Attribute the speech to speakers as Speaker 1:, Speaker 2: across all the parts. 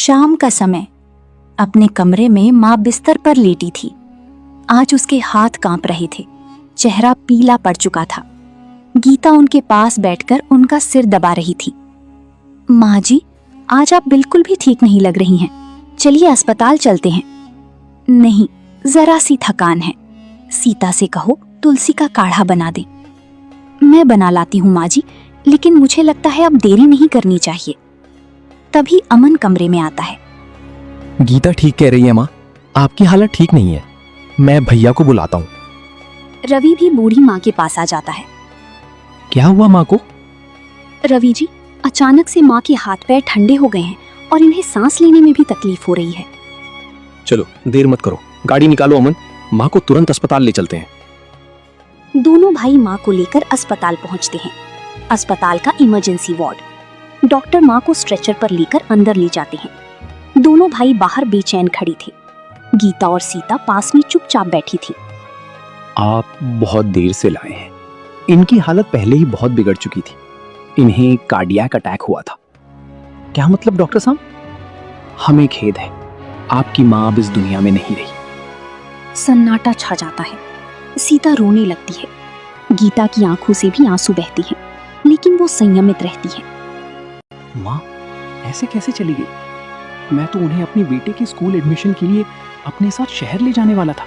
Speaker 1: शाम का समय। अपने कमरे में माँ बिस्तर पर लेटी थी। आज उसके हाथ कांप रहे थे, चेहरा पीला पड़ चुका था। गीता उनके पास बैठकर उनका सिर दबा रही थी। माँ जी, आज आप बिल्कुल भी ठीक नहीं लग रही हैं। चलिए अस्पताल चलते हैं। नहीं, जरा सी थकान है। सीता से कहो तुलसी का काढ़ा बना दे। मैं बना लाती हूँ माँ जी, लेकिन मुझे लगता है अब देरी नहीं करनी चाहिए। तभी अमन कमरे में आता है।
Speaker 2: गीता ठीक कह रही है माँ, आपकी हालत ठीक नहीं है। मैं भैया को बुलाता हूँ।
Speaker 1: रवि भी बूढ़ी माँ के पास आ जाता है।
Speaker 2: क्या हुआ माँ को?
Speaker 1: रवि जी, अचानक से माँ के हाथ पैर ठंडे हो गए हैं और इन्हें सांस लेने में भी तकलीफ हो रही है।
Speaker 2: चलो देर मत करो, गाड़ी निकालो अमन, माँ को तुरंत अस्पताल ले चलते हैं।
Speaker 1: दोनों भाई माँ को लेकर अस्पताल पहुँचते हैं। अस्पताल का इमरजेंसी वार्ड। डॉक्टर माँ को स्ट्रेचर पर लेकर अंदर ले जाते हैं। दोनों भाई बाहर बेचैन खड़ी थी। गीता और सीता पास में चुपचाप बैठी थी।
Speaker 2: आप बहुत देर से लाए हैं। इनकी हालत पहले ही बहुत बिगड़ चुकी थी। इन्हें कार्डियक अटैक हुआ था। क्या मतलब डॉक्टर साहब? हमें खेद है, आपकी माँ अब इस दुनिया में नहीं रही।
Speaker 1: सन्नाटा छा जाता है। सीता रोने लगती है। गीता की आंखों से भी आंसू बहती हैं, लेकिन वो संयमित रहती है।
Speaker 2: माँ ऐसे कैसे चली गई? मैं तो उन्हें अपनी बेटे के स्कूल एडमिशन के लिए अपने साथ शहर ले जाने वाला था।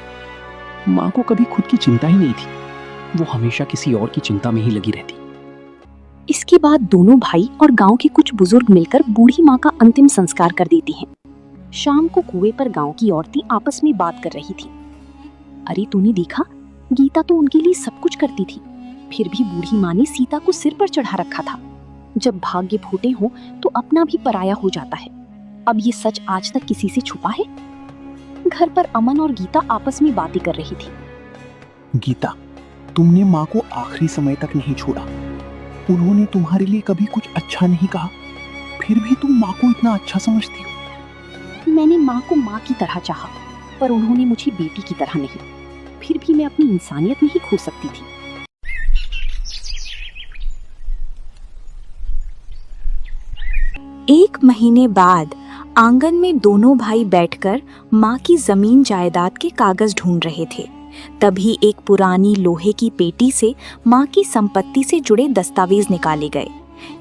Speaker 2: माँ को कभी खुद की चिंता ही नहीं थी। वो हमेशा किसी और की चिंता में ही लगी रहती।
Speaker 1: इसके बाद दोनों भाई और गांव के कुछ बुजुर्ग मिलकर बूढ़ी माँ का अंतिम संस्कार कर देती हैं। शाम को कुएं पर गांव की औरतें आपस में बात कर रही थी। अरे तूने देखा, गीता तो उनके लिए सब कुछ करती थी, फिर भी बूढ़ी माँ ने सीता को सिर पर चढ़ा रखा था। जब भाग्य फूटे हो तो अपना भी पराया हो जाता है। अब ये सच आज तक किसी से छुपा है? घर पर अमन और गीता आपस में बातें कर रही थी।
Speaker 3: गीता, तुमने माँ को आखिरी समय तक नहीं छोड़ा। उन्होंने तुम्हारे लिए कभी कुछ अच्छा नहीं कहा, फिर भी तुम माँ को इतना अच्छा समझती हो।
Speaker 1: मैंने माँ को माँ की तरह चाहा, पर उन्होंने मुझे बेटी की तरह नहीं। फिर भी मैं अपनी इंसानियत नहीं खो सकती थी। एक महीने बाद आंगन में दोनों भाई बैठकर माँ की जमीन जायदाद के कागज ढूंढ रहे थे। तभी एक पुरानी लोहे की पेटी से माँ की संपत्ति से जुड़े दस्तावेज निकाले गए।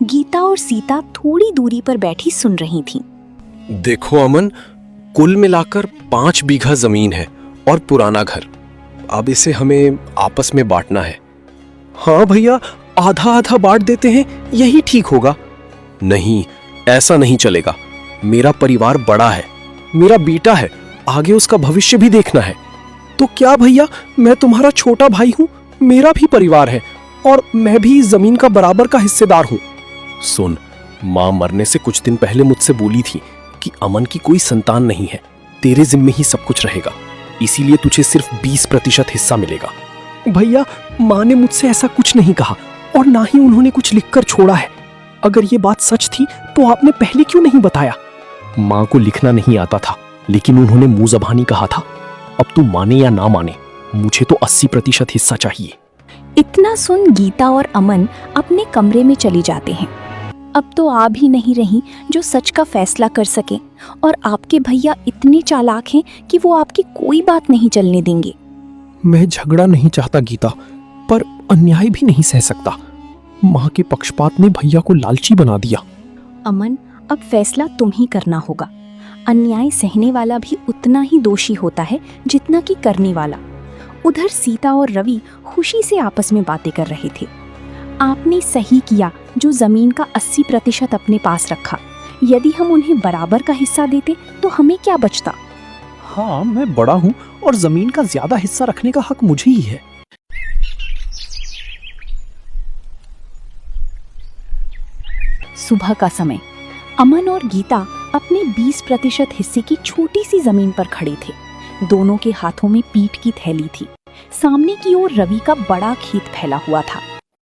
Speaker 1: गीता और सीता थोड़ी दूरी पर बैठी सुन रही थीं।
Speaker 2: देखो अमन, कुल मिलाकर 5 बीघा जमीन है और पुराना घर। अब इसे हमें आपस में बांटना है। हाँ भैया, आधा आधा बांट देते हैं, यही ठीक होगा। नहीं, ऐसा नहीं चलेगा। मेरा परिवार बड़ा है, मेरा बेटा है, आगे उसका भविष्य भी देखना है। तो क्या भैया, मैं तुम्हारा छोटा भाई हूं, मेरा भी परिवार है और मैं भी जमीन का बराबर का हिस्सेदार हूं। सुन, माँ मरने से कुछ दिन पहले मुझसे बोली थी कि अमन की कोई संतान नहीं है, तेरे जिम्मे ही सब कुछ रहेगा, इसीलिए तुझे सिर्फ 20% हिस्सा मिलेगा। भैया, माँ ने मुझसे ऐसा कुछ नहीं कहा और ना ही उन्होंने कुछ लिखकर छोड़ा है। अगर ये बात सच थी तो आपने पहले क्यों नहीं बताया? माँ को लिखना नहीं आता था, लेकिन उन्होंने मुंह ज़बानी कहा था। अब तू माने या ना माने, मुझे तो 80% हिस्सा चाहिए।
Speaker 1: इतना सुन गीता और अमन अपने कमरे में चली जाते हैं। अब तो आ भी नहीं रही जो सच का फैसला कर सके, और आपके भैया इतने चालाक हैं कि वो आपकी कोई बात नहीं चलने देंगे।
Speaker 2: मैं झगड़ा नहीं चाहता गीता, पर अन्याय भी नहीं सह सकता। माँ के पक्षपात ने भैया को लालची बना दिया।
Speaker 1: अमन, अब फैसला तुम ही करना होगा। अन्याय सहने वाला भी उतना ही दोषी होता है जितना कि करने वाला। उधर सीता और रवि खुशी से आपस में बातें कर रहे थे। आपने सही किया जो जमीन का 80% अपने पास रखा। यदि हम उन्हें बराबर का हिस्सा देते तो हमें क्या बचता?
Speaker 2: हाँ, मैं बड़ा हूँ और जमीन का ज्यादा हिस्सा रखने का हक मुझे ही है।
Speaker 1: सुबह का समय। अमन और गीता अपने 20% हिस्से की छोटी सी जमीन पर खड़े थे। दोनों के हाथों में पीठ की थैली थी। सामने की ओर रवि का बड़ा खेत फैला हुआ था।